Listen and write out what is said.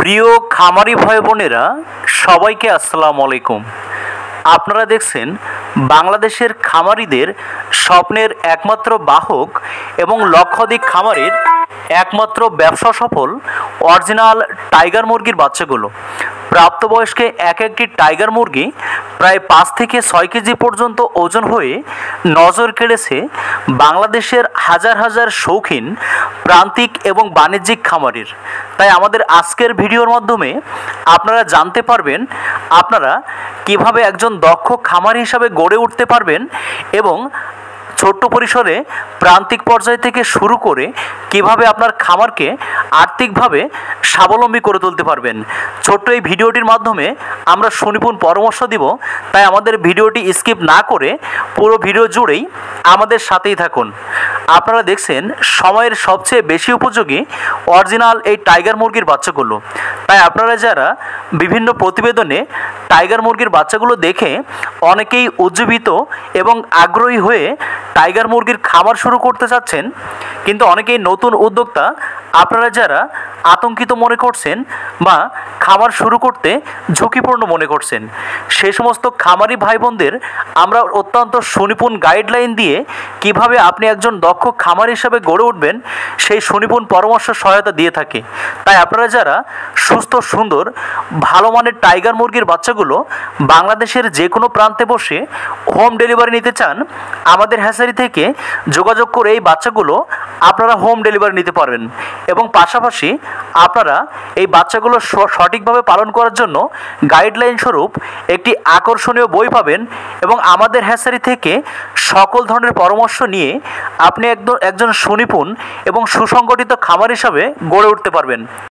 প্রিয় খামারি ভাই বোনেরা, সবাইকে আসসালামু আলাইকুম। আপনারা দেখছেন বাংলাদেশের খামারিদের স্বপ্নের একমাত্র বাহক এবং লক্ষাধিক খামারের একমাত্র ব্যবসা সফল অরিজিনাল টাইগার মুরগির বাচ্চাগুলো। প্রাপ্তবয়স্কে এক একটি টাইগার মুরগি প্রায় 5 থেকে 6 কেজি পর্যন্ত ওজন হয়ে নজর কেড়েছে বাংলাদেশের হাজার হাজার শৌখিন প্রান্তিক এবং বাণিজ্যিক খামারের। তাই আমাদের আজকের ভিডিওর মাধ্যমে আপনারা জানতে পারবেন আপনারা কিভাবে একজন দক্ষ খামার হিসাবে গড়ে উঠতে পারবেন এবং ছোট্ট পরিসরে প্রান্তিক পর্যায় থেকে শুরু করে কিভাবে আপনার খামারকে আর্থিকভাবে স্বাবলম্বী করে তুলতে পারবেন। ছোট্ট এই ভিডিওটির মাধ্যমে আমরা সুনিপুণ পরামর্শ দিব, তাই আমাদের ভিডিওটি স্কিপ না করে পুরো ভিডিও জুড়েই আমাদের সাথেই থাকুন। আপনারা দেখছেন সময়ের সবচেয়ে বেশি উপযোগী অরিজিনাল এই টাইগার মুরগির বাচ্চাগুলো। তাই আপনারা যারা বিভিন্ন প্রতিবেদনে টাইগার মুরগির বাচ্চাগুলো দেখে অনেকেই উজ্জীবিত এবং আগ্রহী হয়ে টাইগার মুরগির খামার শুরু করতে চাচ্ছেন, কিন্তু অনেকেই নতুন উদ্যোক্তা আপনারা যারা আতঙ্কিত মনে করছেন বা খামার শুরু করতে ঝুঁকিপূর্ণ মনে করছেন, সেই সমস্ত খামারি ভাই বোনদের আমরা অত্যন্ত সুনিপুণ গাইডলাইন দিয়ে কিভাবে আপনি একজন দক্ষ খামার হিসাবে গড়ে উঠবেন সেই সুনিপুণ পরামর্শ সহায়তা দিয়ে থাকি। তাই আপনারা যারা সুস্থ সুন্দর ভালো মানের টাইগার মুরগির বাচ্চাগুলো বাংলাদেশের যে কোনো প্রান্তে বসে হোম ডেলিভারি নিতে চান, আমাদের হ্যাচারি থেকে যোগাযোগ করে এই বাচ্চাগুলো আপনারা হোম ডেলিভারি নিতে পারবেন এবং পাশাপাশি আপনারা এই বাচ্চাগুলো সঠিকভাবে পালন করার জন্য গাইডলাইন স্বরূপ একটি আকর্ষণীয় বই পাবেন এবং আমাদের হ্যাচারি থেকে সকল ধরনের পরামর্শ নিয়ে আপনি একজন সুনিপুণ এবং সুসংগঠিত খামার হিসাবে গড়ে উঠতে পারবেন।